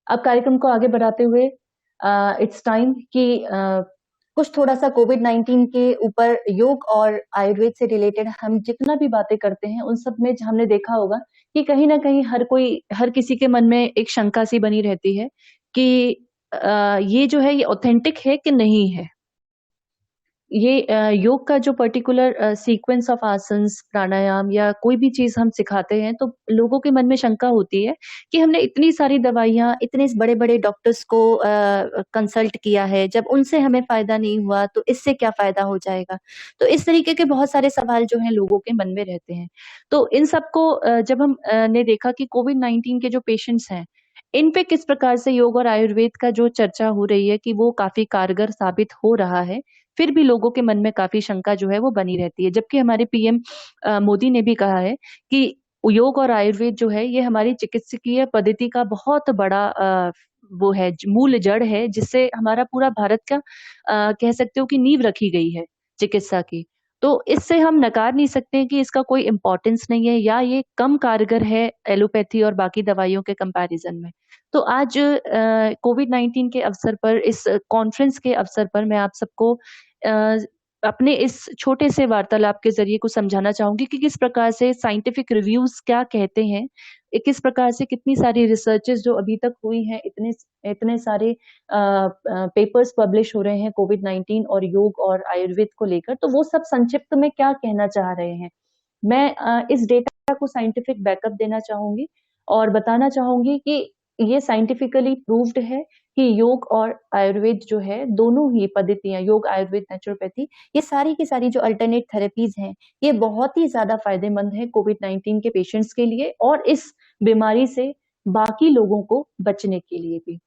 अब कार्यक्रम को आगे बढ़ाते हुए इट्स टाइम कि कुछ थोड़ा-सा कोविड-19 के ऊपर योग और आयुर्वेद से रिलेटेड हम जितना भी बातें करते हैं, उन सब में हमने देखा होगा कि कहीं न कहीं हर किसी के मन में एक शंका-सी बनी रहती है कि ये जो है ये ऑथेंटिक है कि नहीं है? ये योग का जो पर्टिकुलर सीक्वेंस ऑफ आसन्स, प्राणायाम या कोई भी चीज़ हम सिखाते हैं, तो लोगों के मन में शंका होती है कि हमने इतनी सारी दवाइयाँ, इतने बड़े-बड़े डॉक्टर्स को कंसल्ट किया है, जब उनसे हमें फ़ायदा नहीं हुआ, तो इससे क्या फ़ायदा हो जाएगा? तो इस तरीके के बहुत सारे सवाल जो हैं लोगों के मन में रहते हैं। तो इन सबको जब हम ने देखा कि कोविड-19 के जो पेशेंट्स हैं, इन पे किस प्रकार से योग और आयुर्वेद का जो चर्चा हो रही है कि वो काफ़ी कारगर साबित हो रहा है, फिर भी लोगों के मन में काफ़ी शंका जो है वो बनी रहती है। जबकि हमारे पीएम मोदी ने भी कहा है कि योग और आयुर्वेद जो है ये हमारी चिकित्सकीय पद्धति का बहुत बड़ा वो है मूल जड़ है जिससे हमारा पूरा भारत का कह सकते हो कि नींव रखी गई है चिकित्सा की। तो इससे हम नकार नहीं सकते हैं कि इसका कोई इम्पोर्टेंस नहीं है या ये कम कारगर है एलोपैथी और बाकी दवाइयों के कंपैरिज़न में। तो आज कोविड-19 के अवसर पर इस कॉन्फ्रेंस के अवसर पर मैं आप सबको अ, अपने इस छोटे से वार्तालाप के ज़रिए कुछ समझाना चाहूँगी कि किस प्रकार से साइंटिफिक रिव्यूज़ क्या कहते हैं। किस प्रकार से कितनी सारी रिसर्चेज़ जो अभी तक हुई हैं, इतने सारे पेपर्स पब्लिश हो रहे हैं कोविड-19 और योग और आयुर्वेद को लेकर, तो वो सब संक्षिप्त में क्या कहना चाह रहे हैं। मैं इस डेटा को साइंटिफिक बैकअप देना चाहूँगी और बताना चाहूँगी कि ये साइंटिफिकली प्रूव्ड है कि योग और आयुर्वेद जो है, दोनों ही पद्धतियाँ योग, आयुर्वेद, नेचुरोपैथी, ये सारी की सारी जो अल्टरनेट थेरेपीज़ हैं, ये बहुत ही ज़्यादा फ़ायदेमंद है कोविड-19 के पेशेंट्स के लिए और इस बीमारी से बाकी लोगों को बचने के लिए भी।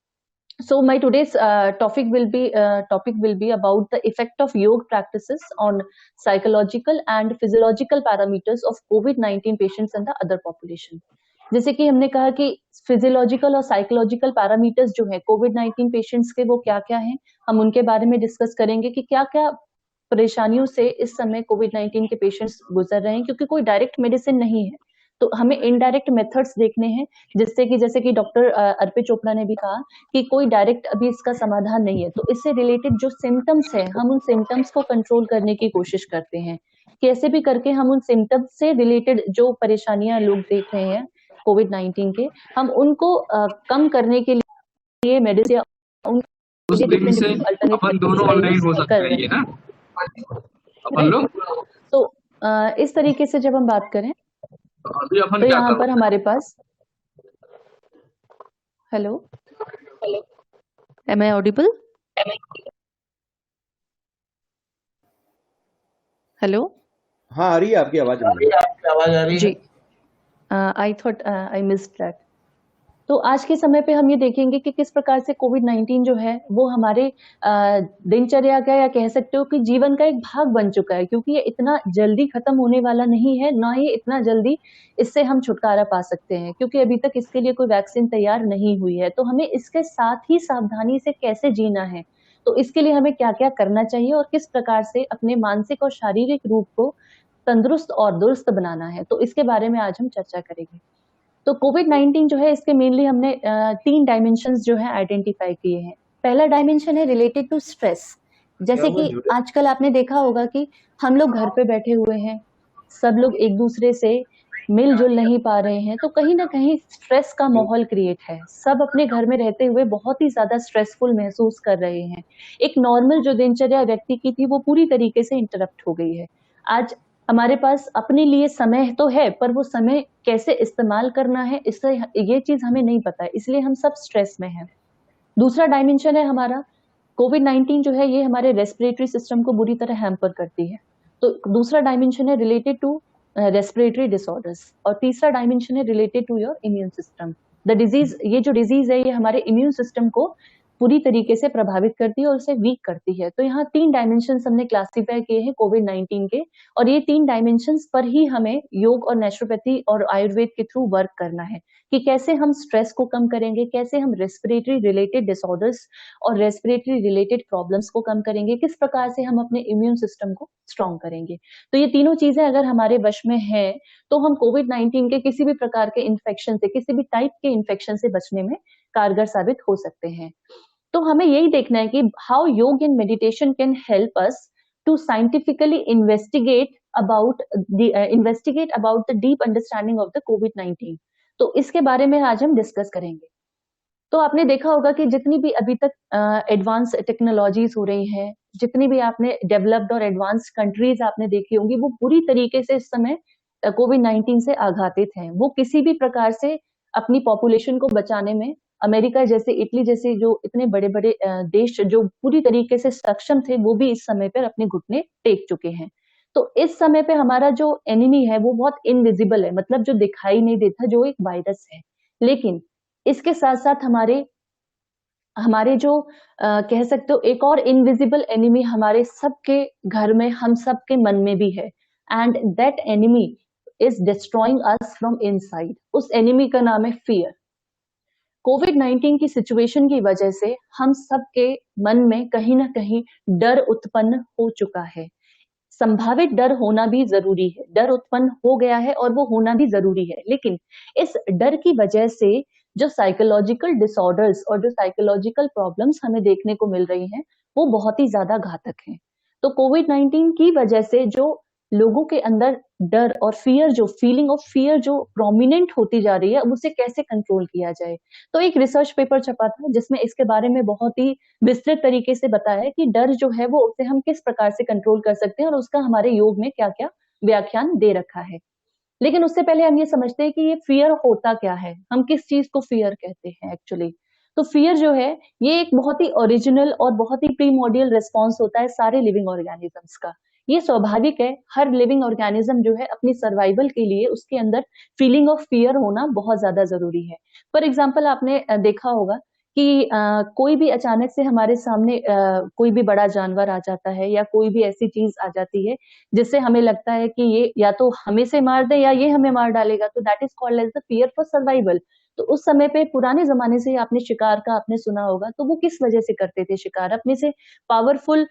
So my today's topic will be about the effect of yoga practices on psychological and physiological parameters of COVID-19 patients and the other population. जैसे कि हमने कहा कि फिजियोलॉजिकल और साइकोलॉजिकल पैरामीटर्स जो है कोविड-19 पेशेंट्स के वो क्या-क्या हैं, हम उनके बारे में डिस्कस करेंगे कि क्या-क्या परेशानियों से इस समय कोविड-19 के पेशेंट्स गुजर रहे हैं क्योंकि कोई डायरेक्ट मेडिसिन नहीं है। तो हमें इनडायरेक्ट मेथड्स देखने हैं जिससे कि जैसे कि डॉक्टर अर्पित चोपड़ा ने भी कहा कि कोई डायरेक्ट अभी इसका समाधान नहीं है। तो इससे रिलेटेड जो सिम्पटम्स हैं, हम उन सिम्पटम्स को कंट्रोल करने की कोशिश करते हैं। कैसे भी करके हम उन सिम्पटम्स से रिलेटेड जो परेशानियाँ लोग देख रहे हैं कोविड-19 के, हम उनको कम करने के लिए मेडिसिन या उस उनके दिन से अल्टरनेट अपन दोनों ऑनलाइन हो सकते हैं ये ना अपन राइट। लोग। तो इस तरीके से जब हम बात करें अभी अपन तो क्या यहाँ कर पर रहे हमारे पास hello, am I audible? Hello? हाँ, आ रही है आपकी आवाज़ मुझे। आवाज आ रही जी। है? I thought I missed that. तो आज के समय पे हम ये देखेंगे कि किस प्रकार से कोविड-19 जो है वो हमारे दिनचर्या का या कह सकते हो कि जीवन का एक भाग बन चुका है क्योंकि ये इतना जल्दी खत्म होने वाला नहीं है, ना ही इतना जल्दी इससे हम छुटकारा पा सकते हैं क्योंकि अभी तक इसके लिए कोई वैक्सीन तैयार नहीं हुई है। तो हमें इसके साथ ही सावधानी से कैसे जीना है, तो इसके लिए हमें क्या-क्या करना चाहिए और किस प्रकार से अपने मानसिक और शारीरिक रूप को तंदुरुस्त और दुरुस्त बनाना है, तो इसके बारे में आज हम चर्चा करेंगे। तो कोविड-19 जो है इसके मेनली हमने 3 डायमेंशंस जो है आइडेंटिफाई किए हैं। पहला डायमेंशन है रिलेटेड टू स्ट्रेस। जैसे कि आजकल आपने देखा होगा कि हम लोग घर पे बैठे हुए हैं, सब लोग एक-दूसरे से मिल-जुल नहीं पा रहे हैं, तो कहीं न कहीं स्ट्रेस का माहौल क्रिएट है। सब अपने घर में रहते हुए बहुत ही ज़्यादा स्ट्रेसफुल महसूस कर रहे हैं। एक नॉर्मल जो दिनचर्या व्यक्ति की थी वो पूरी तरीके से इंटरप्ट हो गई है। आज हमारे पास अपने लिए समय तो है, पर वो समय कैसे इस्तेमाल करना है, इससे ये चीज़ हमें नहीं पता है, इसलिए हम सब स्ट्रेस में हैं। दूसरा डायमेंशन है हमारा, कोविड-19 जो है ये हमारे रेस्पिरेटरी सिस्टम को बुरी तरह हैम्पर करती है। तो दूसरा डायमेंशन है रिलेटेड टू रेस्पिरेटरी डिसऑर्डर्स और तीसरा डायमेंशन है related to your immune system. ये जो डिज़ीज़ है ये हमारे इम्यून सिस्टम को पूरी तरीके से प्रभावित करती है और उसे वीक करती है। तो यहाँ 3 डायमेंशंस हमने क्लासिफाई किए हैं कोविड-19 के और ये 3 डायमेंशंस पर ही हमें योग और नेचुरोपैथी और आयुर्वेद के थ्रू वर्क करना है कि कैसे हम स्ट्रेस को कम करेंगे, कैसे हम रेस्पिरेटरी रिलेटेड डिसऑर्डर्स और रेस्पिरेटरी रिलेटेड प्रॉब्लम्स को कम करेंगे, किस प्रकार से हम अपने इम्यून सिस्टम को स्ट्रॉन्ग करेंगे। तो ये तीनों चीज़ें अगर हमारे वश में हैं, तो हम कोविड-19 के किसी भी प्रकार के इन्फेक्शन से, किसी भी टाइप के इन्फेक्शन से बचने में कारगर साबित हो सकते हैं। तो हमें यही देखना है कि how yoga and meditation can help us to scientifically investigate about the deep understanding of the कोविड-19। तो इसके बारे में आज हम डिस्कस करेंगे। तो आपने देखा होगा कि जितनी भी अभी तक एडवांस टेक्नोलॉजीज हो रही हैं, जितनी भी आपने डेवलप्ड और एडवांस कंट्रीज आपने देखी होंगी, वो पूरी तरीके से इस समय कोविड-19 से आघातित हैं। वो किसी भी प्रकार से अपनी पॉपुलेशन को बचाने में अमेरिका जैसे, इटली जैसे जो इतने बड़े-बड़े देश जो पूरी तरीके से सक्षम थे, वो भी इस समय पर अपने घुटने टेक चुके हैं। तो इस समय पे हमारा जो एनिमी है वो बहुत इनविजिबल है, मतलब जो दिखाई नहीं देता, जो एक वायरस है। लेकिन इसके साथ-साथ हमारे हमारे जो कह सकते हो एक और इनविजिबल एनिमी हमारे सबके घर में, हम सबके मन में भी है, and that enemy is destroying us from inside. उस एनिमी का नाम है फियर। कोविड-19 की सिचुएशन की वजह से हम सबके मन में कहीं ना कहीं डर उत्पन्न हो चुका है। संभावित डर होना भी जरूरी है, डर उत्पन्न हो गया है और वो होना भी जरूरी है, लेकिन इस डर की वजह से जो साइकोलॉजिकल डिसऑर्डर्स और जो साइकोलॉजिकल प्रॉब्लम्स हमें देखने को मिल रही हैं, वो बहुत ही ज्यादा घातक हैं। तो कोविड-19 की वजह से जो लोगों के अंदर डर और फियर, जो फीलिंग ऑफ फियर जो प्रोमिनेंट होती जा रही है, अब उसे कैसे कंट्रोल किया जाए। तो एक रिसर्च पेपर छपा था जिसमें इसके बारे में बहुत ही विस्तृत तरीके से बताया है कि डर जो है वो उसे हम किस प्रकार से कंट्रोल कर सकते हैं और उसका हमारे योग में क्या-क्या व्याख्यान दे रखा है। लेकिन उससे पहले हम ये समझते हैं कि ये फियर होता क्या है, हम किस चीज को फियर कहते हैं एक्चुअली। तो फियर जो है ये एक बहुत ही ओरिजिनल और बहुत ही प्रीमोर्डियल रिस्पॉन्स होता है सारे लिविंग ऑर्गेनिजम्स का। ये स्वाभाविक है, हर लिविंग ऑर्गेनिज्म जो है अपनी सर्वाइवल के लिए उसके अंदर फीलिंग ऑफ फियर होना बहुत ज्यादा जरूरी है। फॉर एग्जाम्पल आपने देखा होगा कि कोई भी अचानक से हमारे सामने कोई भी बड़ा जानवर आ जाता है या कोई भी ऐसी चीज आ जाती है जिससे हमें लगता है कि ये या तो हमें से मार दे या ये हमें मार डालेगा, तो that is called as the fear for survival. तो उस समय पे पुराने जमाने से आपने शिकार का आपने सुना होगा, तो वो किस वजह से करते थे शिकार? अपने से पावरफुल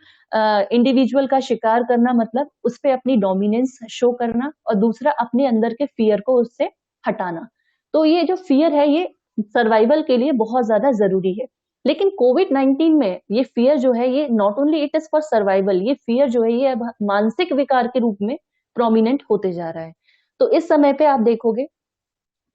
इंडिविजुअल का शिकार करना, मतलब उस पे अपनी डोमिनेंस शो करना, और दूसरा अपने अंदर के फियर को उससे हटाना। तो ये जो फियर है ये सर्वाइवल के लिए बहुत ज्यादा जरूरी है। लेकिन कोविड-19 में ये फियर जो है ये not only it is for survival, ये फियर जो है ये अब मानसिक विकार के रूप में प्रोमिनेंट होते जा रहा है। तो इस समय पे आप देखोगे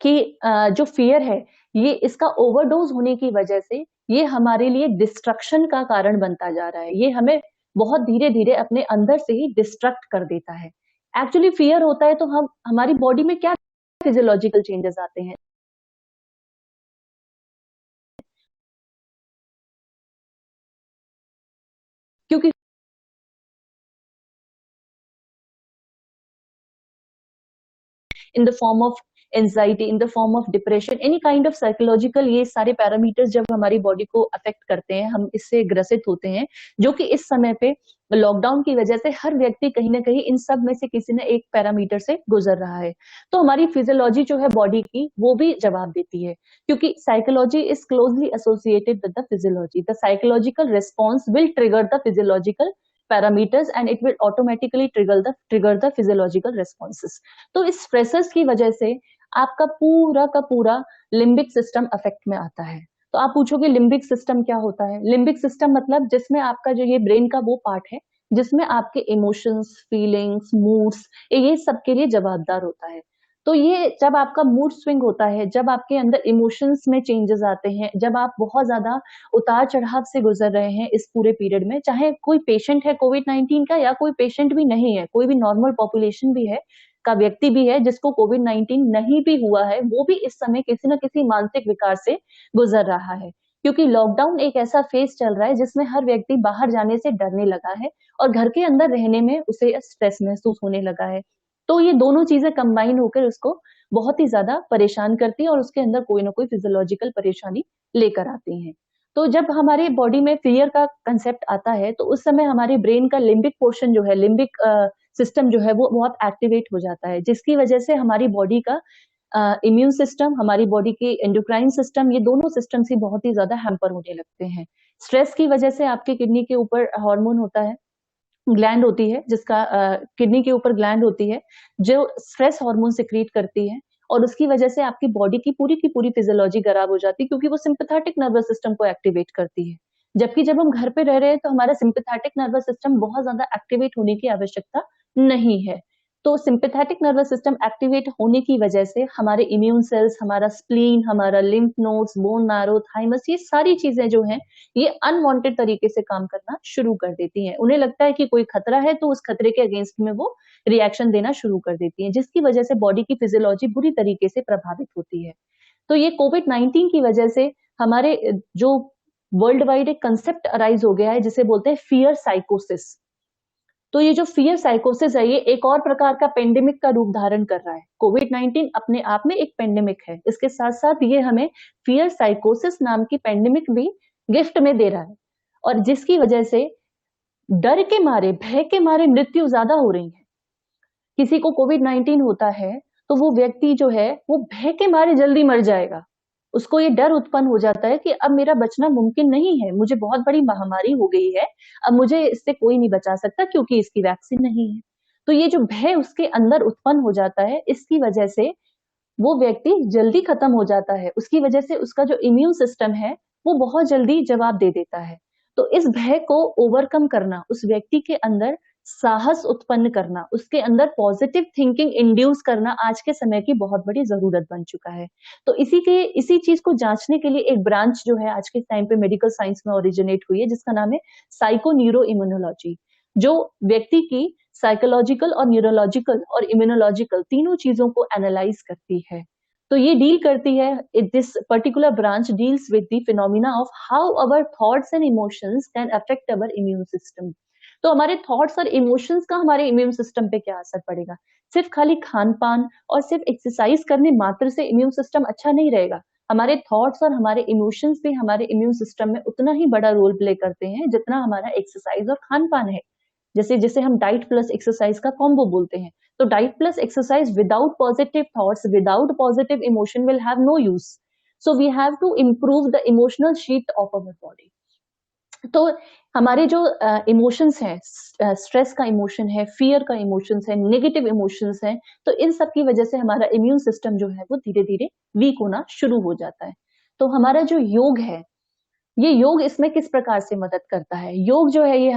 कि जो फियर है ये इसका ओवरडोज होने की वजह से ये हमारे लिए डिस्ट्रक्शन का कारण बनता जा रहा है। ये हमें बहुत धीरे धीरे अपने अंदर से ही डिस्ट्रक्ट कर देता है। एक्चुअली फियर होता है तो हम हमारी बॉडी में क्या फिजियोलॉजिकल चेंजेस आते हैं, क्योंकि in the form of anxiety, in the form of depression, any kind of psychological, ये सारे पैरामीटर्स जब हमारी बॉडी को अफेक्ट करते हैं, हम इससे ग्रसित होते हैं, जो कि इस समय पे लॉकडाउन की वजह से हर व्यक्ति कहीं ना कहीं इन सब में से किसी न एक पैरामीटर से गुजर रहा है। तो हमारी फिजियोलॉजी जो है बॉडी की वो भी जवाब देती है, क्योंकि psychology is closely associated with the physiology. The psychological response will trigger the physiological parameters and it will automatically trigger the physiological responses. तो इस स्ट्रेसेस की वजह से आपका पूरा का पूरा लिम्बिक सिस्टम अफेक्ट में आता है। तो आप पूछोगे लिम्बिक सिस्टम क्या होता है? लिम्बिक सिस्टम मतलब जिसमें आपका जो ये ब्रेन का वो पार्ट है जिसमें आपके इमोशंस, फीलिंग्स, मूड्स ये सब के लिए जवाबदार होता है। तो ये जब आपका मूड स्विंग होता है, जब आपके अंदर इमोशंस में चेंजेस आते हैं, जब आप बहुत ज्यादा उतार चढ़ाव से गुजर रहे हैं इस पूरे पीरियड में, चाहे कोई पेशेंट है कोविड-19 का या कोई पेशेंट भी नहीं है, कोई भी नॉर्मल पॉपुलेशन भी है का व्यक्ति भी है जिसको कोविड-19 नहीं भी हुआ है, वो भी इस समय किसी न किसी मानसिक विकार से गुजर रहा है। क्योंकि लॉकडाउन एक ऐसा फेज चल रहा है जिसमें हर व्यक्ति बाहर जाने से डरने लगा है और घर के अंदर रहने में उसे स्ट्रेस महसूस होने लगा है। तो ये दोनों चीजें कंबाइन होकर उसको बहुत ही ज्यादा परेशान करती है और उसके अंदर कोई ना कोई फिजियोलॉजिकल परेशानी लेकर आती है। तो जब हमारे बॉडी में फियर का कंसेप्ट आता है तो उस समय हमारे ब्रेन का लिम्बिक पोर्शन जो है, लिम्बिक सिस्टम जो है वो बहुत एक्टिवेट हो जाता है, जिसकी वजह से हमारी बॉडी का इम्यून सिस्टम, हमारी बॉडी की एंडोक्राइन सिस्टम, ये दोनों सिस्टम ही बहुत ही ज्यादा हैम्पर होने लगते हैं। स्ट्रेस की वजह से आपके किडनी के ऊपर हार्मोन होता है, ग्लैंड होती है जिसका किडनी के ऊपर ग्लैंड होती है जो स्ट्रेस हार्मोन सिक्रीट करती है, और उसकी वजह से आपकी बॉडी की पूरी फिजियोलॉजी खराब हो जाती है, क्योंकि वो सिंपैथेटिक नर्वस सिस्टम को एक्टिवेट करती है। जबकि जब हम घर पे रह रहे हैं तो हमारा सिंपैथेटिक नर्वस सिस्टम बहुत ज्यादा एक्टिवेट होने की आवश्यकता नहीं है। तो सिंपैथेटिक नर्वस सिस्टम एक्टिवेट होने की वजह से हमारे इम्यून सेल्स, हमारा स्प्लीन, हमारा lymph nodes, bone marrow, thymus, ये सारी चीजें जो हैं ये अनवांटेड तरीके से काम करना शुरू कर देती हैं। उन्हें लगता है कि कोई खतरा है तो उस खतरे के अगेंस्ट में वो रिएक्शन देना शुरू कर देती हैं, जिसकी वजह से बॉडी की फिजियोलॉजी बुरी तरीके से प्रभावित होती है। तो ये कोविड-19 की वजह से हमारे जो वर्ल्ड वाइड एक कंसेप्ट अराइज हो गया है जिसे बोलते हैं फियर साइकोसिस। तो ये जो फियर साइकोसिस है ये एक और प्रकार का पेंडेमिक का रूप धारण कर रहा है। कोविड-19 अपने आप में एक पेंडेमिक है, इसके साथ साथ ये हमें फियर साइकोसिस नाम की पेंडेमिक भी गिफ्ट में दे रहा है, और जिसकी वजह से डर के मारे, भय के मारे मृत्यु ज्यादा हो रही है। किसी को कोविड-19 होता है तो वो व्यक्ति जो है वो भय के मारे जल्दी मर जाएगा। उसको ये डर उत्पन्न हो जाता है कि अब मेरा बचना मुमकिन नहीं है, मुझे बहुत बड़ी महामारी हो गई है, अब मुझे इससे कोई नहीं बचा सकता क्योंकि इसकी वैक्सीन नहीं है। तो ये जो भय उसके अंदर उत्पन्न हो जाता है, इसकी वजह से वो व्यक्ति जल्दी खत्म हो जाता है। उसकी वजह से उसका जो इम्यून सिस्टम है वो बहुत जल्दी जवाब दे देता है। तो इस भय को ओवरकम करना, उस व्यक्ति के अंदर साहस उत्पन्न करना, उसके अंदर पॉजिटिव थिंकिंग इंड्यूस करना आज के समय की बहुत बड़ी जरूरत बन चुका है। तो इसी चीज को जांचने के लिए एक ब्रांच जो है आज के टाइम पे मेडिकल साइंस में ओरिजिनेट हुई है, जिसका नाम है साइको न्यूरो इम्यूनोलॉजी, जो व्यक्ति की साइकोलॉजिकल और न्यूरोलॉजिकल और इम्यूनोलॉजिकल तीनों चीजों को एनालाइज करती है। तो ये डील करती है, this particular branch deals with the phenomena of how our thoughts and emotions can affect our immune system. तो हमारे थॉट्स और इमोशंस का हमारे इम्यून सिस्टम पे क्या असर पड़ेगा। सिर्फ खाली खान पान और सिर्फ एक्सरसाइज करने मात्र से इम्यून सिस्टम अच्छा नहीं रहेगा। हमारे थॉट्स और हमारे इमोशंस भी हमारे इम्यून सिस्टम में उतना ही बड़ा रोल प्ले करते हैं जितना हमारा एक्सरसाइज और खान पान है। जैसे जिसे हम डाइट प्लस एक्सरसाइज का कॉम्बो बोलते हैं। तो diet plus exercise without positive thoughts, without positive emotion will have no use. So we have to improve the emotional sheet of our body. तो हमारे जो इमोशंस हैं, स्ट्रेस का इमोशन है, फियर का इमोशंस है, नेगेटिव इमोशंस हैं, तो इन सब की वजह से हमारा इम्यून सिस्टम जो है वो धीरे धीरे वीक होना शुरू हो जाता है। तो हमारा जो योग है, ये योग इसमें किस प्रकार से मदद करता है। योग जो है ये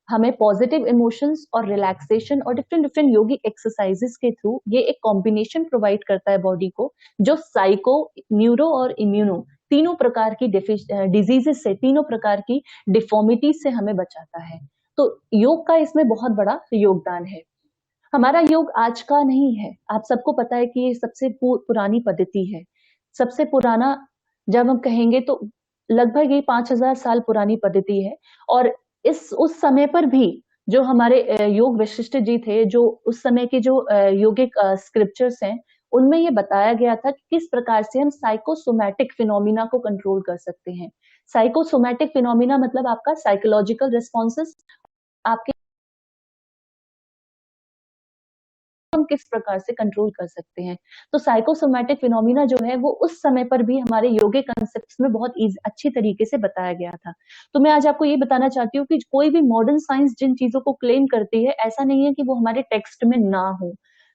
हमें पॉजिटिव इमोशंस और रिलैक्सेशन और डिफरेंट डिफरेंट योगिक एक्सरसाइजेस के थ्रू ये एक कॉम्बिनेशन प्रोवाइड करता है बॉडी को, जो साइको, न्यूरो और इम्यूनो तीनों प्रकार की डिजीजेस से, तीनों प्रकार की डिफॉर्मिटीज से हमें बचाता है। तो योग का इसमें बहुत बड़ा योगदान है। हमारा योग आज का नहीं है, आप सबको पता है कि ये सबसे पुरानी पद्धति है। सबसे पुराना जब हम कहेंगे तो लगभग ये 5000 साल पुरानी पद्धति है। और उस समय पर भी जो हमारे योग वशिष्ठ जी थे, जो उस समय के जो योगिक स्क्रिप्चर्स हैं, उनमें ये बताया गया था कि किस प्रकार से हम साइकोसोमैटिक फिनोमिना को कंट्रोल कर सकते हैं। साइकोसोमैटिक फिनोमिना मतलब आपका साइकोलॉजिकल रिस्पॉन्सेस, आपके हम किस प्रकार से कंट्रोल कर सकते हैं। तो साइकोसोमैटिक फिनोमिना जो है वो उस समय पर भी हमारे योगिक कंसेप्ट्स में बहुत अच्छी तरीके से बताया गया था। तो मैं आज आपको ये बताना चाहती हूँ कि कोई भी मॉडर्न साइंस जिन चीजों को क्लेम करती है, ऐसा नहीं है कि वो हमारे टेक्स्ट में ना हो।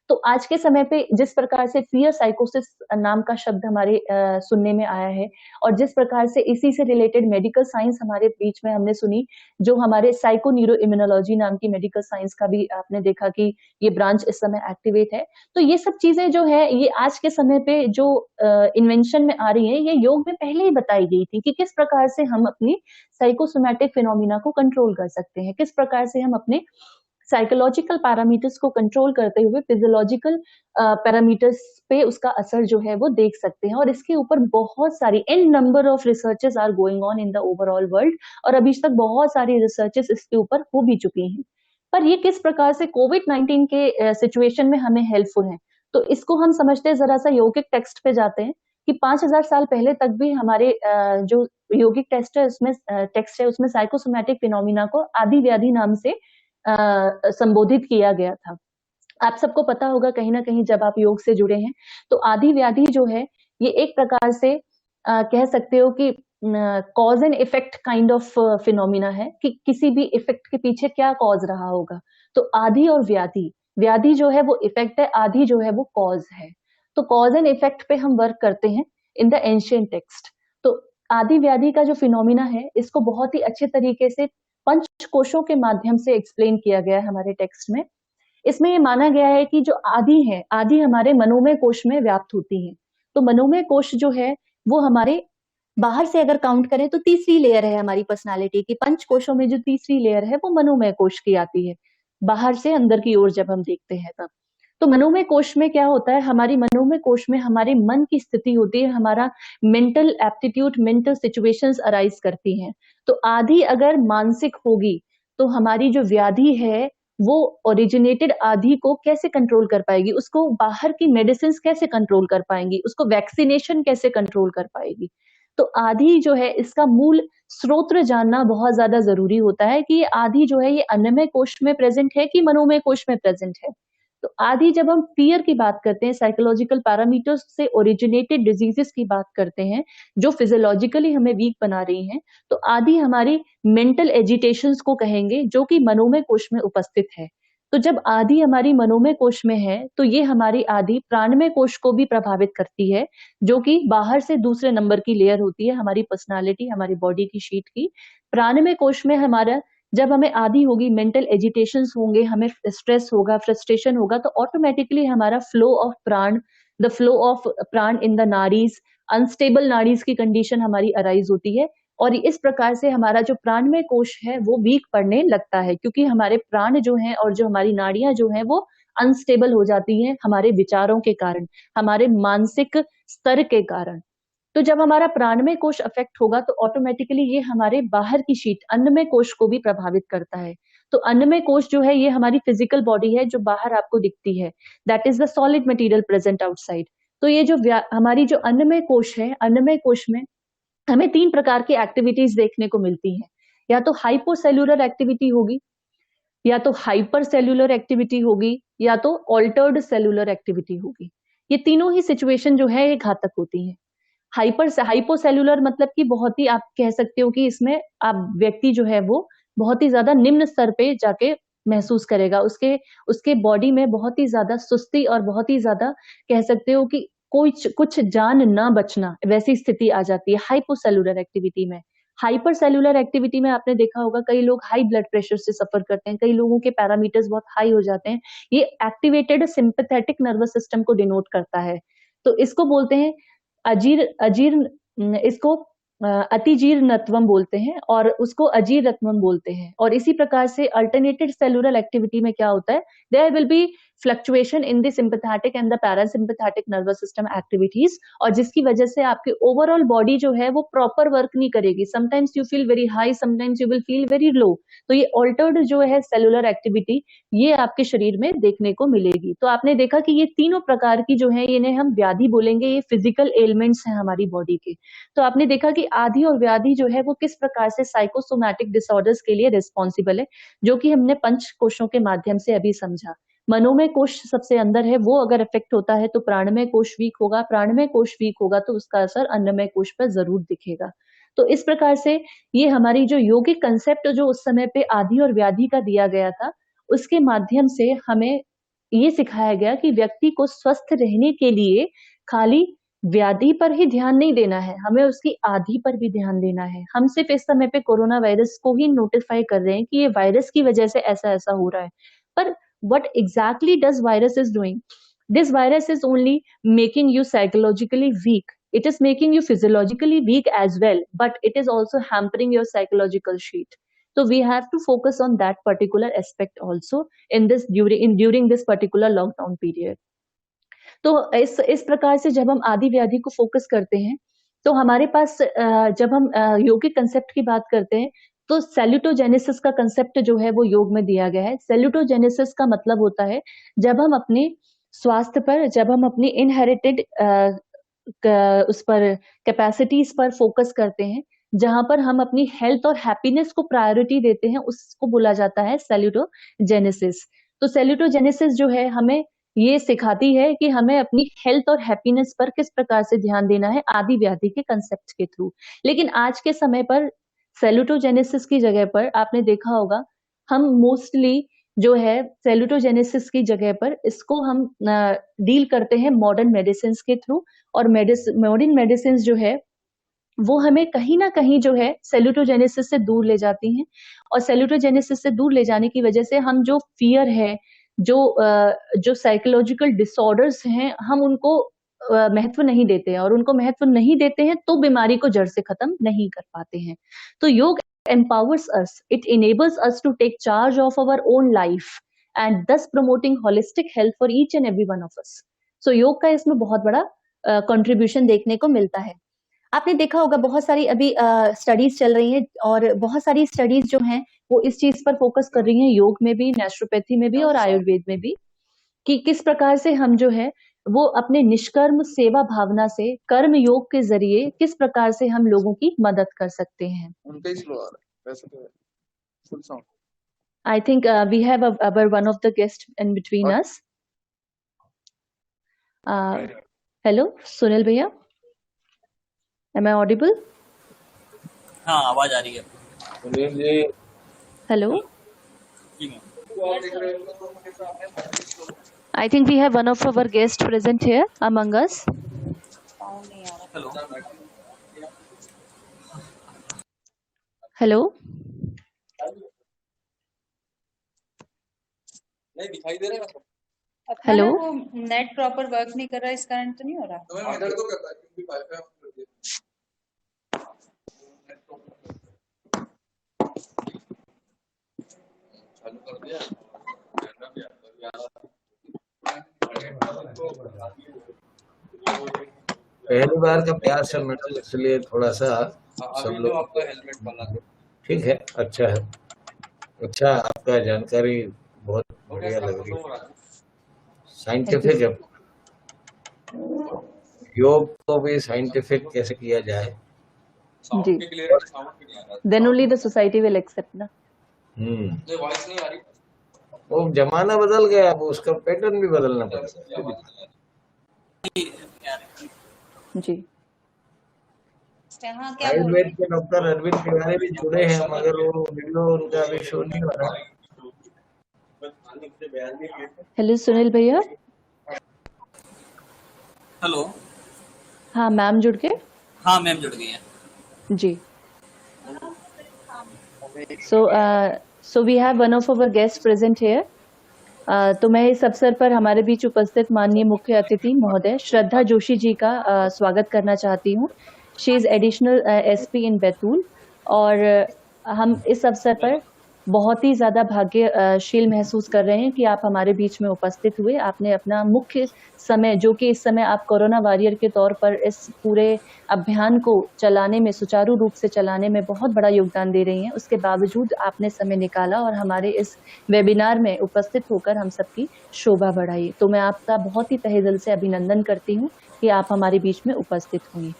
तो आज के समय पे जिस प्रकार से फियर साइकोसिस नाम का शब्द हमारे सुनने में आया है, और जिस प्रकार से इसी से रिलेटेड मेडिकल साइंस हमारे बीच में हमने सुनी, जो हमारे साइको न्यूरो इम्यूनोलॉजी नाम की मेडिकल साइंस का भी आपने देखा कि ये ब्रांच इस समय एक्टिवेट है। तो ये सब चीजें जो है ये आज के समय पे जो इन्वेंशन में आ रही है, ये योग में पहले ही बताई गई थी कि किस प्रकार से हम अपनी साइकोसोमैटिक फिनोमिना को कंट्रोल कर सकते हैं, किस प्रकार से हम अपने साइकोलॉजिकल पैरामीटर्स को कंट्रोल करते हुए फिजियोलॉजिकल पैरामीटर्स पे उसका असर जो है वो देख सकते हैं। और इसके ऊपर बहुत सारी an number of researches are going on in the overall world, और अभी तक बहुत सारी रिसर्चेस इसके ऊपर हो भी चुकी हैं। पर ये किस प्रकार से कोविड-19 के सिचुएशन में हमें हेल्पफुल है, तो इसको हम समझते हैं, जरा सा योगिक टेक्स्ट पे जाते हैं कि 5000 साल पहले तक भी हमारे जो योगिक टेक्स्ट है उसमें साइकोसोमैटिक फिनोमिना को आदि व्याधि नाम से संबोधित किया गया था। आप सबको पता होगा कहीं ना कहीं जब आप योग से जुड़े हैं, तो आदि व्याधि जो है ये एक प्रकार से कह सकते हो कि cause and effect kind of phenomena है कि किसी भी इफेक्ट के पीछे क्या कॉज रहा होगा। तो आदि और व्याधि, व्याधि जो है वो इफेक्ट है, आदि जो है वो कॉज है। तो कॉज एंड इफेक्ट पे हम वर्क करते हैं इन द एंशिएंट टेक्स्ट। तो आदि व्याधि का जो फिनोमिना है इसको बहुत ही अच्छे तरीके से पंच कोशों के माध्यम से एक्सप्लेन किया गया है हमारे टेक्स्ट में। इसमें ये माना गया है कि जो आदि है, आदि हमारे मनोमय कोश में व्याप्त होती है। तो मनोमय कोश जो है वो हमारे बाहर से अगर काउंट करें तो तीसरी लेयर है हमारी पर्सनालिटी की। पंच कोशों में जो तीसरी लेयर है वो मनोमय कोश की आती है, बाहर से अंदर की ओर जब हम देखते हैं तब। तो मनोमय कोश में क्या होता है, हमारी मनोमय कोश में हमारे मन की स्थिति होती है, हमारा mental aptitude, mental situations arise करती हैं। तो आदि अगर मानसिक होगी तो हमारी जो व्याधि है वो ओरिजिनेटेड आदि को कैसे कंट्रोल कर पाएगी, उसको बाहर की मेडिसिन कैसे कंट्रोल कर पाएंगी, उसको वैक्सीनेशन कैसे कंट्रोल कर पाएगी। तो आदि जो है इसका मूल स्रोत जानना बहुत ज्यादा जरूरी होता है कि ये आदि जो है ये अन्नमय कोश में प्रेजेंट है कि मनोमय कोश में प्रेजेंट है। तो आदि जब हम फियर की बात करते हैं, साइकोलॉजिकल पैरामीटर्स से ओरिजिनेटेड डिजीजेस की बात करते हैं जो फिजियोलॉजिकली हमें वीक बना रही हैं, तो आदि हमारी मेंटल एजिटेशंस को कहेंगे जो कि मनोमय कोश में उपस्थित है। तो जब आदि हमारी मनोमय कोश में है तो ये हमारी आदि प्राणमय कोश को भी प्रभावित करती है, जो कि बाहर से दूसरे नंबर की लेयर होती है हमारी पर्सनालिटी, हमारी बॉडी की शीट की। प्राणमय कोश में हमारा जब हमें आदि होगी, मेंटल एजिटेशंस होंगे, हमें स्ट्रेस होगा, फ्रस्ट्रेशन होगा, तो ऑटोमेटिकली हमारा फ्लो ऑफ प्राण, द फ्लो ऑफ प्राण in the nadis, unstable nadis की कंडीशन हमारी अराइज होती है। और इस प्रकार से हमारा जो प्राणमय कोश है वो वीक पड़ने लगता है, क्योंकि हमारे प्राण जो हैं और जो हमारी नाड़ियां जो हैं वो अनस्टेबल हो जाती हैं हमारे विचारों के कारण, हमारे मानसिक स्तर के कारण। तो जब हमारा प्राणमय कोश अफेक्ट होगा तो ऑटोमेटिकली ये हमारे बाहर की शीट अन्नमय कोश को भी प्रभावित करता है। तो अन्नमय कोश जो है ये हमारी फिजिकल बॉडी है जो बाहर आपको दिखती है, that is the solid material present outside. तो ये जो हमारी जो अन्नमय कोश है, अन्नमय कोश में हमें 3 प्रकार की एक्टिविटीज देखने को मिलती हैं। या तो हाइपोसेल्युलर एक्टिविटी होगी, या तो हाइपर सेल्युलर एक्टिविटी होगी, या तो ऑल्टर्ड सेल्युलर एक्टिविटी होगी। ये तीनों ही सिचुएशन जो है ये घातक होती है। हाइपोसेल्युलर मतलब कि बहुत ही आप कह सकते हो कि इसमें आप व्यक्ति जो है वो बहुत ही ज्यादा निम्न स्तर पे जाके महसूस करेगा, उसके बॉडी में बहुत ही ज्यादा सुस्ती और बहुत ही ज्यादा कह सकते हो कि कुछ जान ना बचना, वैसी स्थिति आ जाती है हाइपोसेल्युलर एक्टिविटी में। हाइपर सेल्युलर एक्टिविटी में आपने देखा होगा कई लोग हाई ब्लड प्रेशर से सफर करते हैं, कई लोगों के पैरामीटर्स बहुत हाई हो जाते हैं। ये एक्टिवेटेड सिंपैथेटिक नर्वस सिस्टम को डिनोट करता है। तो इसको बोलते हैं इसको अतिजीर्णत्वम बोलते हैं और उसको अजीर्णत्वम बोलते हैं। और इसी प्रकार से अल्टरनेटेड सेलुलर एक्टिविटी में क्या होता है, there will be fluctuation in the sympathetic and the parasympathetic nervous system activities, और जिसकी वजह से आपकी ओवरऑल बॉडी जो है वो प्रॉपर वर्क नहीं करेगी। Sometimes you feel very high, sometimes you will feel very low. तो ये ऑल्टर्ड जो है सेलुलर एक्टिविटी ये आपके शरीर में देखने को मिलेगी। तो आपने देखा कि ये तीनों प्रकार की जो है इन्हें हम व्याधि बोलेंगे, ये फिजिकल एलिमेंट्स हैं हमारी बॉडी के। तो आपने देखा कि आदि और व्याधि जो है वो किस प्रकार से साइकोसोमैटिक डिसऑर्डर्स के लिए रिस्पॉन्सिबल है, जो कि हमने पंच कोशों के माध्यम से अभी समझा। मनोमय कोश सबसे अंदर है, वो अगर इफेक्ट होता है तो प्राणमय कोश वीक होगा, प्राणमय कोश वीक होगा तो उसका असर अन्नमय कोश पर जरूर दिखेगा। तो इस प्रकार से ये हमारी जो योगिक कंसेप्ट जो उस समय पे आदि और व्याधि का दिया गया था, उसके माध्यम से हमें ये सिखाया गया कि व्यक्ति को स्वस्थ रहने के लिए खाली व्याधि पर ही ध्यान नहीं देना है, हमें उसकी आदि पर भी ध्यान देना है। हम सिर्फ इस समय पे कोरोना वायरस को ही नोटिफाई कर रहे हैं कि ये वायरस की वजह से ऐसा ऐसा हो रहा है, पर what exactly does virus is doing? This virus is only making you psychologically weak. It is making you physiologically weak as well, but it is also hampering your psychological sheet. So we have to focus on that particular aspect also in this during this particular lockdown period. तो इस प्रकार से जब हम आदि व्याधि को focus करते हैं तो हमारे पास जब हम योगिक कंसेप्ट की बात करते हैं तो सेल्यूटोजेनेसिस का कंसेप्ट जो है वो योग में दिया गया है। सेल्यूटोजेनेसिस का मतलब होता है जब हम अपने स्वास्थ्य पर, जब हम अपनी इनहेरिटेड उस पर कैपेसिटीज पर फोकस करते हैं, जहां पर हम अपनी हेल्थ और हैप्पीनेस को प्रायोरिटी देते हैं, उसको बोला जाता है सेल्यूटोजेनेसिस। तो सेल्यूटोजेनेसिस जो है हमें ये सिखाती है कि हमें अपनी हेल्थ और हैप्पीनेस पर किस प्रकार से ध्यान देना है आदि व्याधि के कंसेप्ट के थ्रू। लेकिन आज के समय पर सेल्यूटोजेनेसिस की जगह पर आपने देखा होगा हम मोस्टली जो है सेलुटोजेनेसिस की जगह पर इसको हम डील करते हैं मॉडर्न मेडिसिन के थ्रू। और मॉडर्न मेडिसिन जो है वो हमें कहीं ना कहीं जो है सेलुटोजेनेसिस से दूर ले जाती हैं। और सेलुटोजेनेसिस से दूर ले जाने की वजह से हम जो फियर है, जो साइकोलॉजिकल डिसऑर्डर्स हैं, हम उनको महत्व नहीं देते हैं, और उनको महत्व नहीं देते हैं तो बीमारी को जड़ से खत्म नहीं कर पाते हैं। तो योग empowers us, it enables us to take charge of our own life and thus promoting holistic health for each and every one of us. So योग का इसमें बहुत बड़ा कंट्रीब्यूशन देखने को मिलता है। आपने देखा होगा बहुत सारी अभी स्टडीज चल रही हैं, और बहुत सारी स्टडीज जो हैं वो इस चीज पर फोकस कर रही हैं, योग में भी, नेचुरोपैथी में भी और आयुर्वेद में भी, कि किस प्रकार से हम जो है वो अपने निष्कर्म सेवा भावना से कर्म योग के जरिए किस प्रकार से हम लोगों की मदद कर सकते हैं। उनका ही स्लो आ रहा है वैसे तो full sound. I think we have our one of the guests in between us. Hello, Sunil भैया, am I audible? हाँ, आवाज आ रही है। सुनील जी Hello. जी ma'am. I think we have one of our guests present here among us. Hello. Hello. नहीं दिखाई दे रहा है। हेलो। वो नेट प्रॉपर वर्क नहीं कर रहा, इस कारण तो नहीं हो रहा। तो मैं इधर तो करता है क्योंकि वाईफाई ऑन कर दिया। चालू कर दिया। कैमरा भी पहली बार का प्रयास है मैडम, इसलिए थोड़ा सा सब लोग आपका हेलमेट वाला ठीक है। अच्छा है, अच्छा आपका जानकारी बहुत बढ़िया लग रही है, साइंटिफिक है। योग को भी साइंटिफिक कैसे किया जाए। जी, then only the society will accept ना। वॉइस नहीं आ रही। वो जमाना बदल गया, अब उसका पैटर्न भी बदलना पड़ेगा। जी, हाँ, क्या बोल रहे आयुर्वेद हैं? के डॉक्टर अरविंद तिवारी भी जुड़े हैं, मगर वो वीडियो उनका अभी शो नहीं हो रहा। हेलो सुनील भैया। हेलो। हाँ मैम जुड़ के। हाँ मैम जुड़ गई हैं। जी। So we have one of our guests present here. तो मैं इस अवसर पर हमारे बीच उपस्थित माननीय मुख्य अतिथि महोदय श्रद्धा जोशी जी का स्वागत करना चाहती हूँ। शी इज एडिशनल एसपी इन बैतूल, और हम इस अवसर पर बहुत ही ज्यादा भाग्यशील महसूस कर रहे हैं कि आप हमारे बीच में उपस्थित हुए। आपने अपना मुख्य समय, जो कि इस समय आप कोरोना वॉरियर के तौर पर इस पूरे अभियान को चलाने में, सुचारू रूप से चलाने में बहुत बड़ा योगदान दे रही हैं, उसके बावजूद आपने समय निकाला और हमारे इस वेबिनार में उपस्थित होकर हम सबकी शोभा बढ़ाई। तो मैं आपका बहुत ही तहे दिल से अभिनंदन करती हूँ कि आप हमारे बीच में उपस्थित हुई।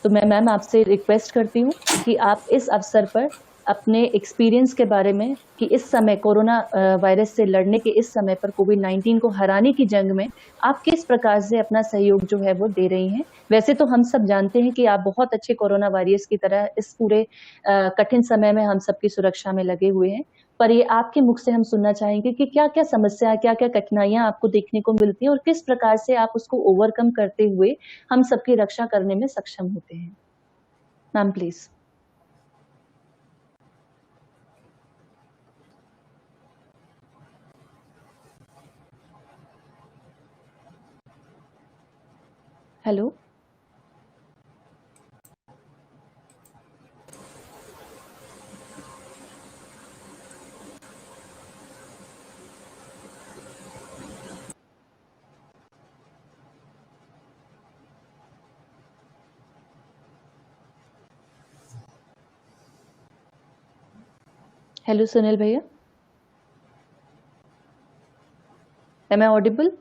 तो मैं मैम आपसे रिक्वेस्ट करती हूँ कि आप इस अवसर पर अपने एक्सपीरियंस के बारे में, कि इस समय कोरोना वायरस से लड़ने के इस समय पर, कोविड-19 को हराने की जंग में आप किस प्रकार से अपना सहयोग जो है वो दे रही हैं। वैसे तो हम सब जानते हैं कि आप बहुत अच्छे कोरोना वॉरियर्स की तरह इस पूरे कठिन समय में हम सबकी सुरक्षा में लगे हुए हैं, पर ये आपके मुख से हम सुनना चाहेंगे कि क्या क्या समस्या, क्या क्या कठिनाइयां आपको देखने को मिलती हैं और किस प्रकार से आप उसको ओवरकम करते हुए हम सबकी रक्षा करने में सक्षम होते हैं। Ma'am please. Hello. Hello Sunil bhaiya, am I audible?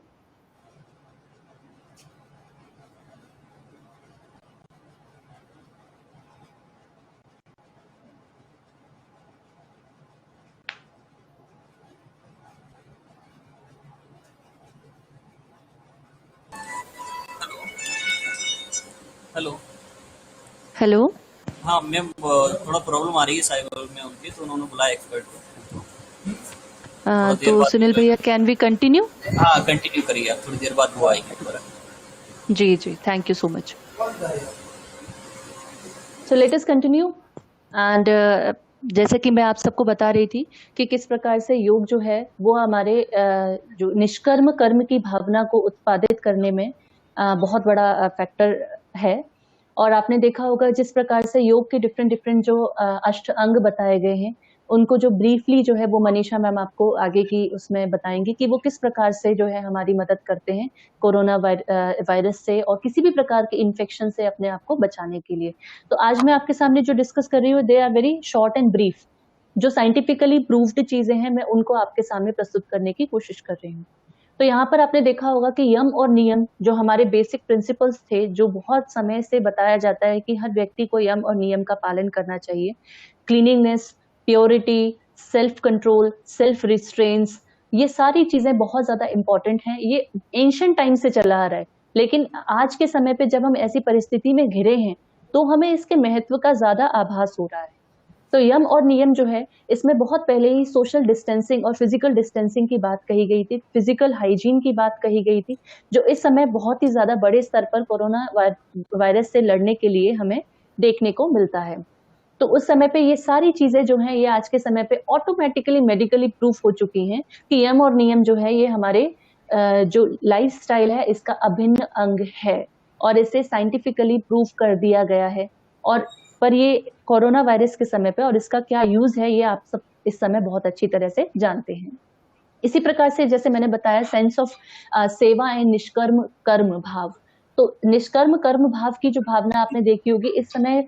Hello. Hello. हाँ मैम, थोड़ा प्रॉब्लम आ रही है साइबर में उनकी, तो उन्होंने बुलाया एक्सपर्ट को। थोड़ा देर तो बाद Sunil bhaiya, can we continue? हाँ कंटिन्यू करिए, आप थोड़ी देर बाद वो आएंगे दोबारा। जी जी, thank you so much. So let us continue. And जैसे कि मैं आप सबको बता रही थी कि किस प्रकार से योग जो है वो हमारे जो निष्कर्म कर्म की भावना को उत्पादित करने में बहुत बड़ा फैक्टर है। और आपने देखा होगा जिस प्रकार से योग के डिफरेंट डिफरेंट जो अष्ट अंग बताए गए हैं, उनको जो ब्रीफली जो है वो मनीषा मैम आपको आगे की उसमें बताएंगी कि वो किस प्रकार से जो है हमारी मदद करते हैं कोरोना वायरस से और किसी भी प्रकार के इन्फेक्शन से अपने आप को बचाने के लिए। तो आज मैं आपके सामने जो डिस्कस कर रही हूँ, they are very short and brief. जो साइंटिफिकली प्रूव्ड चीजें हैं, मैं उनको आपके सामने प्रस्तुत करने की कोशिश कर रही हूँ। तो यहाँ पर आपने देखा होगा कि यम और नियम जो हमारे बेसिक प्रिंसिपल्स थे, जो बहुत समय से बताया जाता है कि हर व्यक्ति को यम और नियम का पालन करना चाहिए। क्लीनिंगनेस, purity, self control, self restraints, ये सारी चीजें बहुत ज्यादा इंपॉर्टेंट हैं। ये एंशिएंट टाइम से चला आ रहा है, लेकिन आज के समय पे जब हम ऐसी परिस्थिति में घिरे हैं तो हमें इसके महत्व का ज्यादा आभास हो रहा है। तो यम और नियम जो है, इसमें बहुत पहले ही सोशल डिस्टेंसिंग और फिजिकल डिस्टेंसिंग की बात कही गई थी, फिजिकल हाइजीन की बात कही गई थी, जो इस समय बहुत ही ज्यादा बड़े स्तर पर कोरोना वायरस से लड़ने के लिए हमें देखने को मिलता है। तो उस समय पे ये सारी चीजें जो हैं, ये आज के समय पे ऑटोमेटिकली मेडिकली प्रूफ हो चुकी हैं कि यम और नियम जो है ये हमारे जो लाइफस्टाइल है इसका अभिन्न अंग है और इसे साइंटिफिकली प्रूफ कर दिया गया है। और पर ये कोरोना वायरस के समय पे और इसका क्या यूज है, ये आप सब इस समय बहुत अच्छी तरह से जानते हैं। इसी प्रकार से जैसे मैंने बताया, सेंस ऑफ सेवा एंड निष्कर्म कर्म भाव। तो निष्कर्म कर्म भाव की जो भावना आपने देखी होगी, इस समय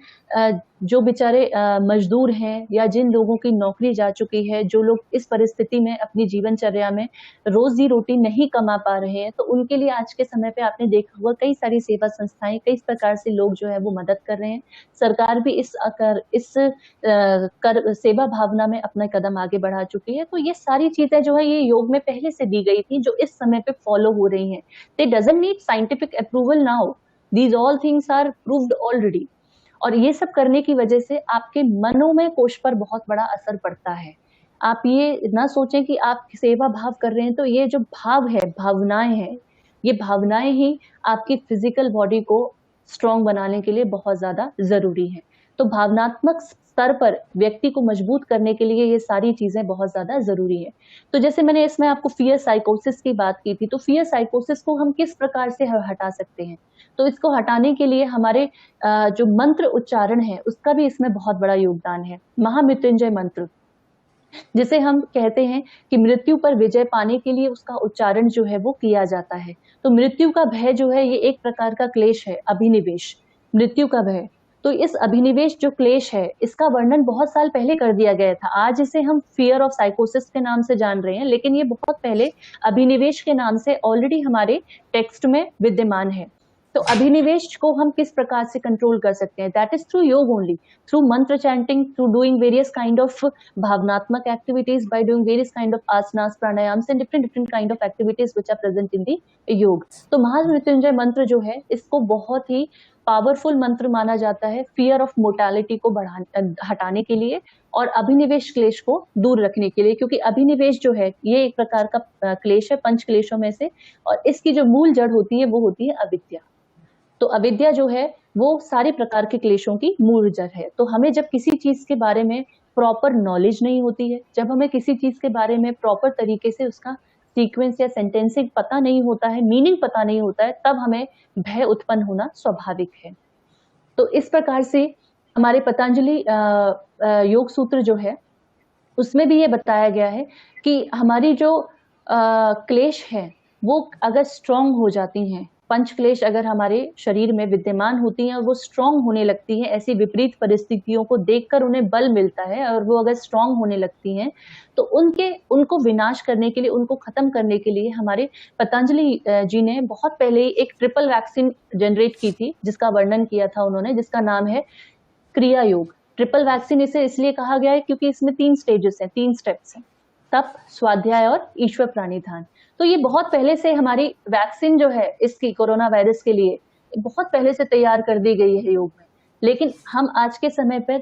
जो बेचारे मजदूर हैं या जिन लोगों की नौकरी जा चुकी है, जो लोग इस परिस्थिति में अपनी जीवनचर्या में रोजी रोटी नहीं कमा पा रहे हैं, तो उनके लिए आज के समय पे आपने देखा होगा कई सारी सेवा संस्थाएं, कई प्रकार से लोग जो है वो मदद कर रहे हैं। सरकार भी इस सेवा भावना में अपना कदम आगे बढ़ा चुकी है। तो ये सारी चीजें जो है ये योग में पहले से दी गई थी, जो इस समय पे फॉलो हो रही हैं। They doesn't need scientific approval now, these all things are proved already. और ये सब करने की वजह से आपके मनोमय कोश पर बहुत बड़ा असर पड़ता है। आप ये ना सोचें कि आप सेवा भाव कर रहे हैं, तो ये जो भाव है, भावनाएं हैं, ये भावनाएं ही आपकी फिजिकल बॉडी को स्ट्रॉन्ग बनाने के लिए बहुत ज्यादा जरूरी है। तो भावनात्मक स्तर पर व्यक्ति को मजबूत करने के लिए ये सारी चीजें बहुत ज्यादा जरूरी है। तो जैसे मैंने इसमें आपको फियर साइकोसिस की बात की थी, तो फियर साइकोसिस को हम किस प्रकार से हटा सकते हैं? तो इसको हटाने के लिए हमारे जो मंत्र उच्चारण है उसका भी इसमें बहुत बड़ा योगदान है। महामृत्युंजय मंत्र, जिसे हम कहते हैं कि मृत्यु पर विजय पाने के लिए उसका उच्चारण जो है वो किया जाता है। तो मृत्यु का भय जो है ये एक प्रकार का क्लेश है, अभिनिवेश, मृत्यु का भय। तो इस अभिनिवेश जो क्लेश है, इसका वर्णन बहुत साल पहले कर दिया गया था। आज इसे हम फियर ऑफ साइकोसिस के नाम से जान रहे हैं, लेकिन ये बहुत पहले अभिनिवेश के नाम से ऑलरेडी हमारे टेक्स्ट में विद्यमान है। तो अभिनिवेश को हम किस प्रकार से कंट्रोल कर सकते हैं? That is through yoga only, through mantra chanting, through doing various kind of भावनात्मक activities, by doing various kind of asanas, pranayams and different kind of activities which are present in the yoga. तो महामृत्युंजय मंत्र जो है, इसको बहुत ही पावरफुल मंत्र माना जाता है फियर ऑफ मोर्टालिटी को हटाने के लिए और अभिनिवेश क्लेश को दूर रखने के लिए, क्योंकि अभिनिवेश जो है ये एक प्रकार का क्लेश है पंच क्लेशों में से, और इसकी जो मूल जड़ होती है वो होती है अविद्या। तो अविद्या जो है वो सारे प्रकार के क्लेशों की मूल जड़ है। तो हमें जब किसी चीज के बारे में प्रॉपर नॉलेज नहीं होती है, जब हमें किसी चीज के बारे में प्रॉपर तरीके से उसका सीक्वेंस या सेंटेंसिंग पता नहीं होता है, मीनिंग पता नहीं होता है, तब हमें भय उत्पन्न होना स्वाभाविक है। तो इस प्रकार से हमारे पतंजलि योग सूत्र जो है उसमें भी ये बताया गया है कि हमारी जो क्लेश है वो अगर स्ट्रांग हो जाती हैं, पंच क्लेश अगर हमारे शरीर में विद्यमान होती हैं और वो स्ट्रांग होने लगती हैं, ऐसी विपरीत परिस्थितियों को देखकर उन्हें बल मिलता है और वो अगर स्ट्रांग होने लगती हैं, तो उनको विनाश करने के लिए, उनको खत्म करने के लिए हमारे पतंजलि जी ने बहुत पहले एक ट्रिपल वैक्सीन जनरेट की थी, जिसका वर्णन किया था उन्होंने, जिसका नाम है क्रिया योग। ट्रिपल वैक्सीन इसे इसलिए कहा गया है क्योंकि इसमें 3 स्टेजेस हैं, 3 स्टेप्स हैं, तप, स्वाध्याय और ईश्वर प्राणिधान। तो ये बहुत पहले से हमारी वैक्सीन जो है इसकी कोरोना वायरस के लिए बहुत पहले से तैयार कर दी गई है योग में, लेकिन हम आज के समय पर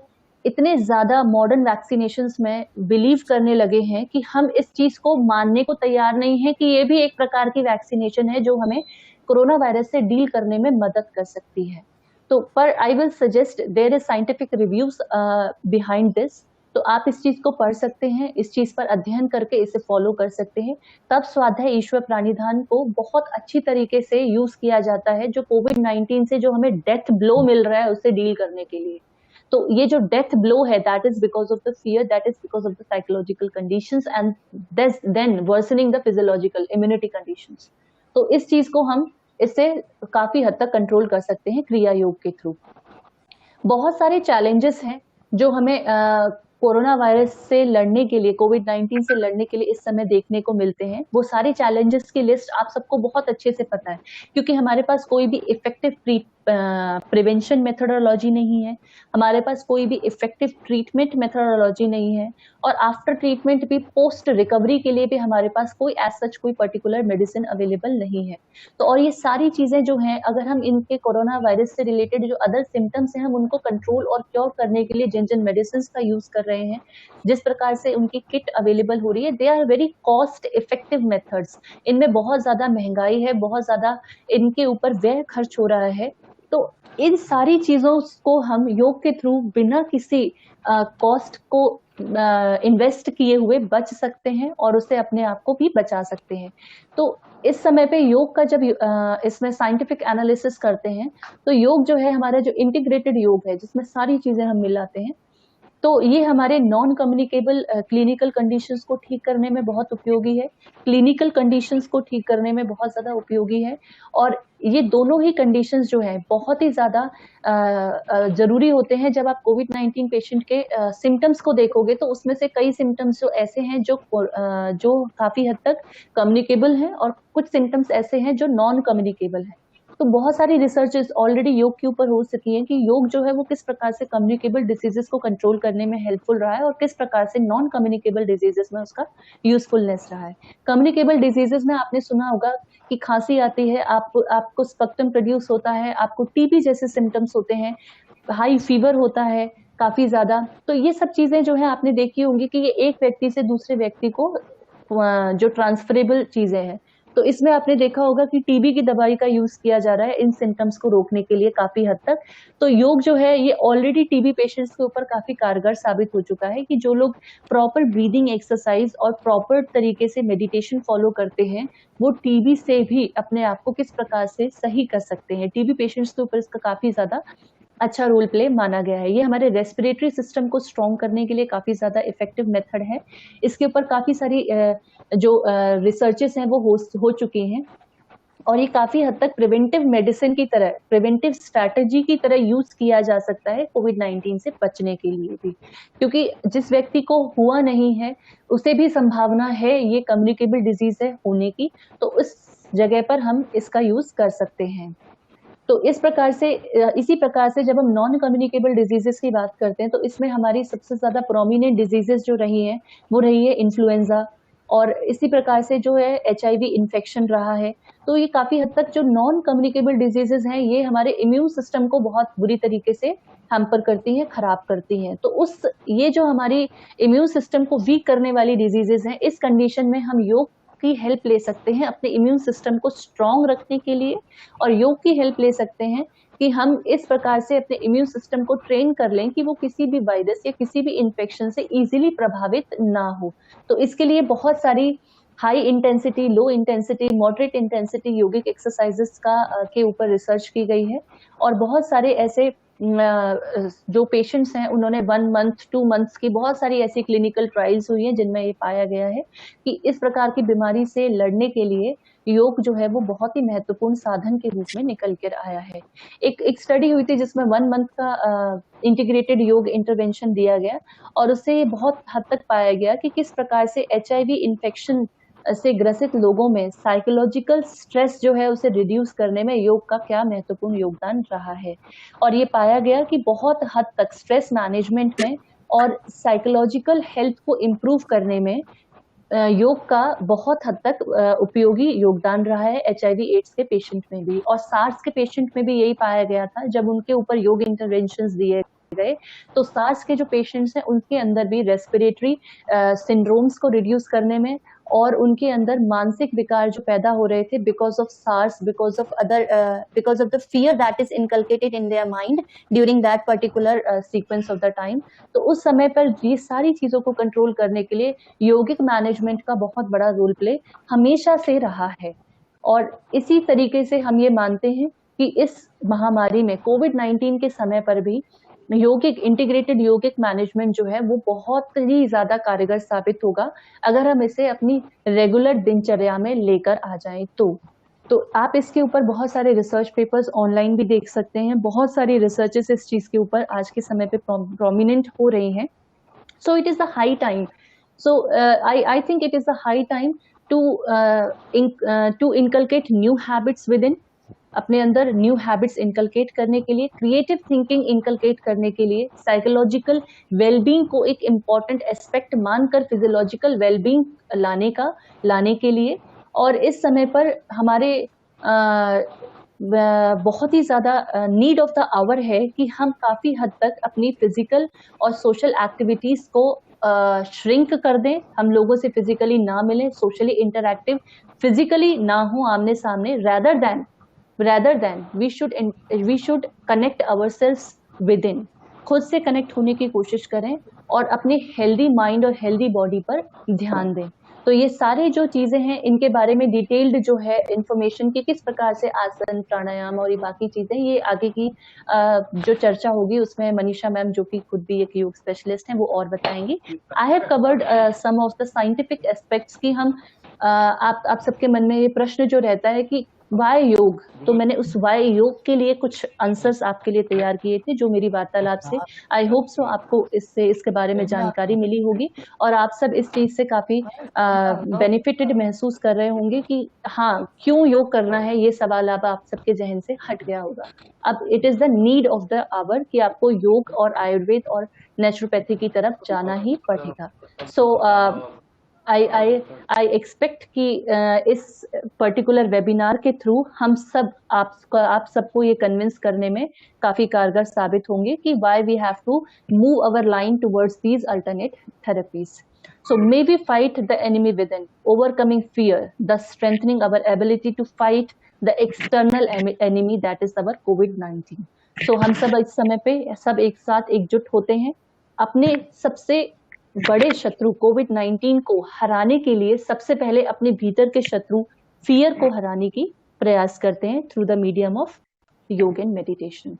इतने ज्यादा मॉडर्न वैक्सीनेशंस में बिलीव करने लगे हैं कि हम इस चीज को मानने को तैयार नहीं है कि ये भी एक प्रकार की वैक्सीनेशन है जो हमें कोरोना वायरस से डील करने में मदद कर सकती है। तो पर I will suggest there is scientific reviews behind this, तो आप इस चीज को पढ़ सकते हैं, इस चीज पर अध्ययन करके इसे फॉलो कर सकते हैं। तब स्वाध्याय ईश्वर प्राणिधान को बहुत अच्छी तरीके से यूज किया जाता है जो कोविड-19 से जो हमें डेथ ब्लो मिल रहा है उससे डील करने के लिए। तो ये जो डेथ ब्लो है that is because of the fear, that is because of the psychological conditions and then worsening the physiological immunity conditions. तो इस चीज को हम इससे काफी हद तक कंट्रोल कर सकते हैं क्रिया योग के थ्रू। बहुत सारे चैलेंजेस हैं जो हमें कोरोना वायरस से लड़ने के लिए, कोविड-19 से लड़ने के लिए इस समय देखने को मिलते हैं। वो सारे चैलेंजेस की लिस्ट आप सबको बहुत अच्छे से पता है क्योंकि हमारे पास कोई भी इफेक्टिव प्रिवेंशन मेथोडोलॉजी नहीं है, हमारे पास कोई भी इफेक्टिव ट्रीटमेंट मेथोडोलॉजी नहीं है, और आफ्टर ट्रीटमेंट भी पोस्ट रिकवरी के लिए भी हमारे पास कोई एज सच कोई पर्टिकुलर मेडिसिन अवेलेबल नहीं है। तो और ये सारी चीजें जो हैं, अगर हम इनके कोरोना वायरस से रिलेटेड जो अदर सिम्टम्स हैं हम उनको कंट्रोल और क्योर करने के लिए जिन जिन मेडिसिन का यूज कर रहे हैं, जिस प्रकार से उनकी किट अवेलेबल हो रही है, they are very cost effective methods. इनमें बहुत ज्यादा महंगाई है, बहुत ज्यादा इनके ऊपर व्यय खर्च हो रहा है। तो इन सारी चीजों को हम योग के थ्रू बिना किसी कॉस्ट को इन्वेस्ट किए हुए बच सकते हैं और उससे अपने आप को भी बचा सकते हैं। तो इस समय पे योग का जब इसमें साइंटिफिक एनालिसिस करते हैं तो योग जो है हमारा जो इंटीग्रेटेड योग है जिसमें सारी चीजें हम मिलाते हैं, तो ये हमारे नॉन कम्युनिकेबल क्लिनिकल कंडीशंस को ठीक करने में बहुत उपयोगी है, क्लिनिकल कंडीशंस को ठीक करने में बहुत ज्यादा उपयोगी है। और ये दोनों ही कंडीशंस जो है बहुत ही ज्यादा जरूरी होते हैं। जब आप कोविड-19 पेशेंट के सिम्टम्स को देखोगे तो उसमें से कई सिम्टम्स जो ऐसे हैं जो काफी हद तक कम्युनिकेबल हैं और कुछ सिम्टम्स ऐसे हैं जो नॉन कम्युनिकेबल हैं। तो बहुत सारी रिसर्चेस ऑलरेडी योग के ऊपर हो सकी हैं कि योग जो है वो किस प्रकार से कम्युनिकेबल डिजीजेस को कंट्रोल करने में हेल्पफुल रहा है और किस प्रकार से नॉन कम्युनिकेबल डिजीजेस में उसका यूजफुलनेस रहा है। कम्युनिकेबल डिजीजेस में आपने सुना होगा कि खांसी आती है, आपको स्पक्टम प्रोड्यूस होता है, आपको टीबी जैसे सिम्टम्स होते हैं, हाई फीवर होता है काफी ज्यादा। तो ये सब चीजें जो है आपने देखी होंगी कि ये एक व्यक्ति से दूसरे व्यक्ति को जो ट्रांसफरेबल चीजें हैं। तो इसमें आपने देखा होगा कि टीबी की दवाई का यूज किया जा रहा है इन सिम्टम्स को रोकने के लिए काफी हद तक। तो योग जो है ये ऑलरेडी टीबी पेशेंट्स के ऊपर काफी कारगर साबित हो चुका है कि जो लोग प्रॉपर ब्रीदिंग एक्सरसाइज और प्रॉपर तरीके से मेडिटेशन फॉलो करते हैं वो टीबी से भी अपने आप को किस प्रकार से सही कर सकते हैं। टीबी पेशेंट्स के ऊपर इसका काफी ज्यादा अच्छा रोल प्ले माना गया है। ये हमारे रेस्पिरेटरी सिस्टम को स्ट्रॉन्ग करने के लिए काफी ज्यादा इफेक्टिव मेथड है। इसके ऊपर काफी सारी जो रिसर्चेस हैं वो हो चुकी हैं और ये काफी हद तक प्रिवेंटिव मेडिसिन की तरह, प्रिवेंटिव स्ट्रैटेजी की तरह यूज किया जा सकता है कोविड-19 से बचने के लिए भी, क्योंकि जिस व्यक्ति को हुआ नहीं है उसे भी संभावना है ये कम्युनिकेबल डिजीज है होने की, तो उस जगह पर हम इसका यूज कर सकते हैं। तो इस प्रकार से, इसी प्रकार से जब हम नॉन कम्युनिकेबल डिजीजेस की बात करते हैं तो इसमें हमारी सबसे ज्यादा प्रोमिनेंट डिजीजेस जो रही हैं वो रही है इन्फ्लुएंजा, और इसी प्रकार से जो है HIV इन्फेक्शन रहा है। तो ये काफी हद तक जो नॉन कम्युनिकेबल डिजीजेस हैं ये हमारे इम्यून सिस्टम को बहुत बुरी तरीके से हैम्पर करती हैं, खराब करती हैं। तो ये जो हमारी इम्यून सिस्टम को वीक करने वाली डिजीजेस हैं, इस कंडीशन में हम योग की हेल्प ले सकते हैं अपने इम्यून सिस्टम को स्ट्रॉन्ग रखने के लिए, और योग की हेल्प ले सकते हैं कि हम इस प्रकार से अपने इम्यून सिस्टम को ट्रेन कर लें कि वो किसी भी वायरस या किसी भी इन्फेक्शन से इजीली प्रभावित ना हो। तो इसके लिए बहुत सारी high intensity, low intensity, moderate intensity yogic exercises के ऊपर रिसर्च की गई है, और बहुत सारे ऐसे जो पेशेंट्स हैं उन्होंने 1 मंथ 2 मंथ्स की बहुत सारी ऐसी क्लिनिकल ट्रायल्स हुई हैं जिनमें ये पाया गया है कि इस प्रकार की बीमारी से लड़ने के लिए योग जो है वो बहुत ही महत्वपूर्ण साधन के रूप में निकल कर आया है। एक स्टडी हुई थी जिसमें 1 मंथ का इंटीग्रेटेड योग इंटरवेंशन दिया गया, और उससे ये बहुत हद तक पाया गया कि किस प्रकार से HIV इन्फेक्शन से ग्रसित लोगों में साइकोलॉजिकल स्ट्रेस जो है उसे रिड्यूस करने में योग का क्या महत्वपूर्ण योगदान रहा है। और ये पाया गया कि बहुत हद तक स्ट्रेस मैनेजमेंट में और साइकोलॉजिकल हेल्थ को इम्प्रूव करने में योग का बहुत हद तक उपयोगी योगदान रहा है HIV एड्स के पेशेंट में भी, और सार्स के पेशेंट में भी यही पाया गया था जब उनके ऊपर योग इंटरवेंशंस दिए गए, तो सार्स के जो पेशेंट्स हैं उनके अंदर भी रेस्पिरेटरी सिंड्रोम्स को रिड्यूस करने में और उनके अंदर मानसिक विकार जो पैदा हो रहे थे because of SARS, because of the fear that is inculcated in their mind during that particular sequence of the time, तो उस समय पर ये सारी चीजों को कंट्रोल करने के लिए योगिक मैनेजमेंट का बहुत बड़ा रोल प्ले हमेशा से रहा है। और इसी तरीके से हम ये मानते हैं कि इस महामारी में कोविड-19 के समय पर भी योगिक इंटीग्रेटेड योगिक मैनेजमेंट जो है वो बहुत ही ज्यादा कारगर साबित होगा अगर हम इसे अपनी रेगुलर दिनचर्या में लेकर आ जाएं तो आप इसके ऊपर बहुत सारे रिसर्च पेपर्स ऑनलाइन भी देख सकते हैं, बहुत सारी रिसर्चेस इस चीज के ऊपर आज के समय पे प्रोमिनेंट हो रही हैं। So it is the high time, I think it is the high time to inculcate new habits within, अपने अंदर न्यू हैबिट्स इनकलकेट करने के लिए, क्रिएटिव थिंकिंग इनकलकेट करने के लिए, साइकोलॉजिकल वेलबींग को एक इम्पॉर्टेंट एस्पेक्ट मानकर फिजियोलॉजिकल वेलबींग लाने के लिए। और इस समय पर हमारे बहुत ही ज्यादा नीड ऑफ द आवर है कि हम काफी हद तक अपनी फिजिकल और सोशल एक्टिविटीज को श्रिंक कर दें, हम लोगों से फिजिकली ना मिलें, सोशली इंटरैक्टिव फिजिकली ना हो आमने सामने, rather than we should connect ourselves within, खुद से कनेक्ट होने की कोशिश करें और अपने हेल्दी माइंड और हेल्दी बॉडी पर ध्यान दें। तो ये सारे जो चीजें हैं इनके बारे में डिटेल्ड जो है इंफॉर्मेशन की किस प्रकार से आसन, प्राणायाम और ये बाकी चीजें, ये आगे की जो चर्चा होगी उसमें मनीषा मैम जो कि खुद भी एक योग स्पेशलिस्ट हैं वो और बताएंगी। I have covered some of the scientific aspects की हम आप सबके मन में ये प्रश्न जो रहता है कि वाई योग, तो मैंने उस वाई योग के लिए कुछ आंसर्स आपके लिए तैयार किए थे जो मेरी वार्तालाप से आई होप सो आपको इसके बारे में जानकारी मिली होगी और आप सब इस चीज से काफी बेनिफिटेड महसूस कर रहे होंगे कि हाँ क्यों योग करना है, ये सवाल अब आप सबके जहन से हट गया होगा। अब it is the need of the hour कि आपको योग और आयुर्वेद और नेचुरोपैथी की तरफ जाना ही पड़ेगा। सो आई एक्सपेक्ट कि इस पर्टिकुलर वेबिनार के थ्रू हम सब आप सबको ये कन्विंस करने में काफी कारगर साबित होंगे कि why we have to move our line towards these alternate therapies. So may we fight the enemy within, overcoming fear, thus strengthening our ability to fight the external enemy that is our COVID-19. So हम सब इस समय पे सब एक साथ एकजुट होते हैं, अपने सबसे बड़े शत्रु कोविड-19 को हराने के लिए सबसे पहले अपने भीतर के शत्रु फियर को हराने की प्रयास करते हैं थ्रू द मीडियम ऑफ योग एंड मेडिटेशन।